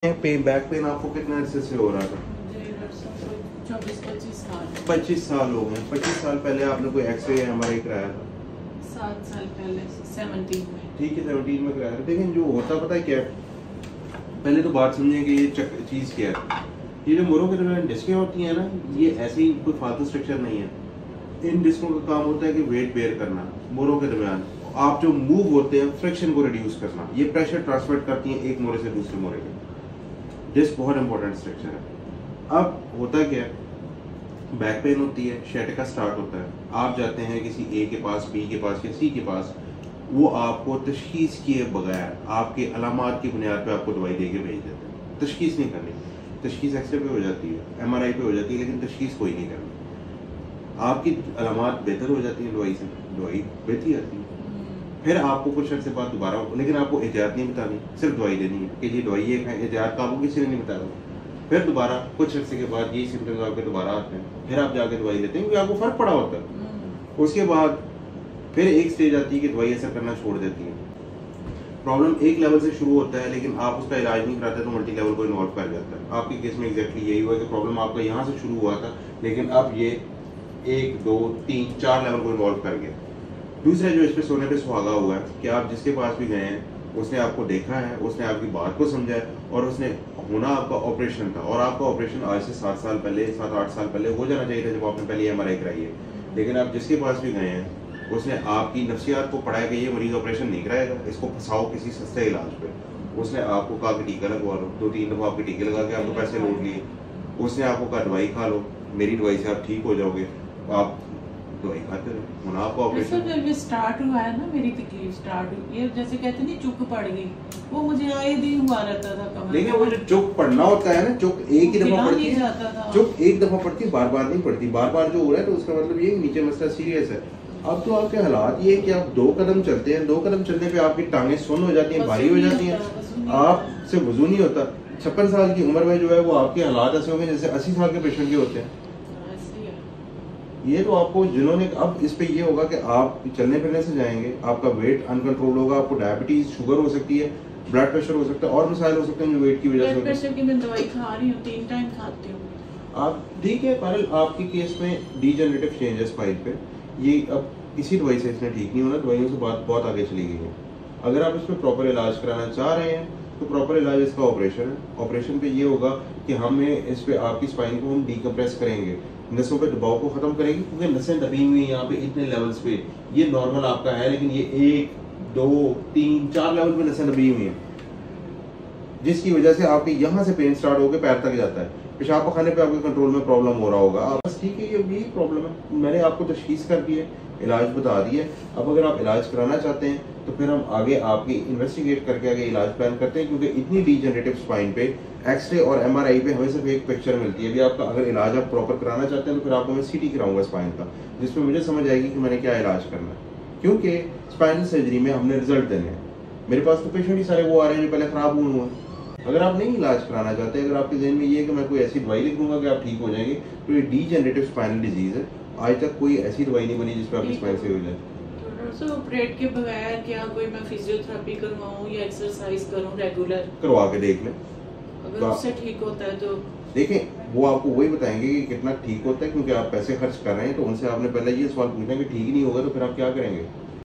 Back pain आपको कितने अरसे से हो रहा था? 25 साल हो गए। 25 साल पहले आपने कोई एक्सरे या एमआरआई कराया था? 7 साल पहले 17 में। ठीक है, 17 में कराया था। लेकिन जो होता पता है क्या, पहले तो बात समझें कि ये चीज़ क्या है। ये जो मोरों के दरमियान डिस्कें होती हैं ना, ये ऐसे ही कोई फालतू स्ट्रक्चर नहीं है। इन डिस्कों का काम होता है कि वेट बेयर करना मोरों के दरमियान। आप जो मूव होते हैं, फ्रिक्शन को रिड्यूस करना। ये प्रेशर ट्रांसफर करती हैं एक मोरे से दूसरे मोरे के। डिस्क बहुत इंपॉर्टेंट स्ट्रक्चर है। अब होता क्या है, बैक पेन होती है, शैटिका स्टार्ट होता है, आप जाते हैं किसी ए के पास, बी के पास या सी के पास, वो आपको तशखीस किए बगैर आपके अलामात की बुनियाद पे आपको दवाई दे के भेज देते हैं। तशखीस नहीं करनी, तशखीस एक्सरे पे हो जाती है, एमआरआई पे हो जाती है, लेकिन तशखीस कोई नहीं करनी। आपकी अलामात बेहतर हो जाती है दवाई से, दवाई बेहती आती है। फिर आपको कुछ अर्से बाद दोबारा, लेकिन आपको एहतियात नहीं बतानी, सिर्फ दवाई देनी है कि ये दवाई एक है। एहतियात का आपको किसी ने नहीं बताया। फिर दोबारा कुछ अर्से के बाद यही सिम्टम्स आपके दोबारा आते हैं, फिर आप जाके दवाई लेते हैं क्योंकि आपको फर्क पड़ा होता है। उसके बाद फिर एक स्टेज आती है कि दवाई असर करना छोड़ देती है। प्रॉब्लम एक लेवल से शुरू होता है, लेकिन आप उसका इलाज नहीं कराते तो मल्टी लेवल को इन्वॉल्व कर जाता है। आपके केस में एग्जैक्टली यही हुआ कि प्रॉब्लम आपका यहाँ से शुरू हुआ था, लेकिन अब ये 1, 2, 3, 4 लेवल को इन्वॉल्व कर गया। दूसरा जो इस पे सोने पे सुहागा हुआ है कि आप जिसके पास भी गए हैं, उसने आपको देखा है, उसने आपकी बात को समझा है, और उसने होना आपका ऑपरेशन था। और आपका ऑपरेशन आज से 7 साल पहले, 7-8 साल पहले हो जाना चाहिए था जब आपने पहले एमआरआई कराई है। लेकिन आप जिसके पास भी गए हैं, उसने आपकी नफ्सियात को पढ़ाया कि ये मरीज ऑपरेशन नहीं कराएगा, इसको फंसाओ किसी सस्ते इलाज पे। उसने आपको कहा कि टीका लगवा लो, 2-3 दफा आपके टीके लगा के आपको पैसे लूट लिए। उसने आपको कहा दवाई खा लो, मेरी दवाई से आप ठीक हो जाओगे। आप दवाई खाते रहे, होना आपका ऑपरेशन। जब ये स्टार्ट हुआ है ना, मेरी तकलीफ स्टार्ट हुई, ये जैसे कहते नहीं चुक पड़ गई, वो मुझे आए दिन हुआ रहता था कमर। लेकिन वो जो चुक पड़ना होता है ना, चुक एक ही दफा पड़ती है, चुक एक दफा पड़ती है, बार बार नहीं पड़ती। बार बार जो हो रहा है तो उसका मतलब ये नीचे मसला सीरियस है। अब तो आपके हालात ये कि आप 2 कदम चलते हैं, 2 कदम चलने पे आपकी टांगें सुन्न हो जाती हैं, भारी हो जाती हैं, आपसे वजू नहीं होता। 56 साल की उम्र में जो है वो आपके हालात ऐसे होंगे जैसे 80 साल के पेशेंट के होते हैं। ये तो आपको जिन्होंने, अब इस पे ये होगा कि आप चलने फिरने से जाएंगे, आपका वेट अनकंट्रोल होगा, आपको डायबिटीज, शुगर हो सकती है, ब्लड प्रेशर हो सकता है, और मसाइल हो सकते हैं जो वेट की वजह से। ब्लड प्रेशर की मैं दवाई खा रही हूँ, 3 टाइम खाती हूँ। आप ठीक है पारुल, आपके केस में डीजेनरेटिव चेंज है स्पाइन पे, ये अब इसी दवाई से इसने ठीक नहीं होना, दवाइयों से बात बहुत आगे चली गई है। अगर आप इस पर प्रॉपर इलाज कराना चाह रहे हैं तो प्रॉपर इलाज इसका ऑपरेशन है। ऑपरेशन पे ये होगा कि हमें इस पे आपकी स्पाइन को हम डीकम्प्रेस करेंगे, नसों पे दबाव को खत्म करेंगे, क्योंकि नसें दबी हुई हैं यहाँ पे इतने लेवल्स पे। ये नॉर्मल आपका है, लेकिन ये 1, 2, 3, 4 लेवल पे नसें दबी हुई हैं, जिसकी वजह से आपके यहाँ से पेन स्टार्ट होकर पैर तक जाता है। पेशाब पखाने पे आपके कंट्रोल में प्रॉब्लम हो रहा होगा। आप बस ठीक है, ये यही प्रॉब्लम है, मैंने आपको तशखीस कर दी है, इलाज बता दिया। अब अगर आप इलाज कराना चाहते हैं तो फिर हम आगे आपकी इन्वेस्टिगेट करके आगे इलाज प्लान करते हैं, क्योंकि इतनी डीजेनरेटिव स्पाइन पे एक्सरे और एमआरआई पे हमें सिर्फ एक पिक्चर मिलती है। अभी आपका अगर इलाज आप प्रॉपर कराना चाहते हैं तो फिर आपको मैं सीटी कराऊंगा स्पाइन का, जिसमें मुझे समझ आएगी कि मैंने क्या इलाज करना है, क्योंकि स्पाइनल सर्जरी में हमने रिजल्ट देने हैं। मेरे पास तो पेशेंट ही सारे वो आ रहे हैं जो पहले खराब हुए हैं। अगर आप नहीं इलाज कराना चाहते, अगर आपके जहन में ये है कि मैं कोई ऐसी दवाई लिख दूंगा कि आप ठीक हो जाएंगे, तो ये डीजेनरेटिव स्पाइनल डिजीज है। आज तक कोई ऐसी दवाई नहीं बनी जिसपे आपकी स्पाइन से हो जाए। ऑपरेट के बगैर क्या कोई मैं फिजियोथेरेपी करवाऊं या एक्सरसाइज करूं रेगुलर? करवा के देख लें, अगर उससे ठीक होता है तो देखें। वो आपको वही बताएंगे कि कितना ठीक होता है, क्योंकि आप पैसे खर्च कर रहे हैं, तो उनसे आपने पहले ये सवाल पूछना है कि ठीक नहीं होगा तो फिर आप क्या करेंगे।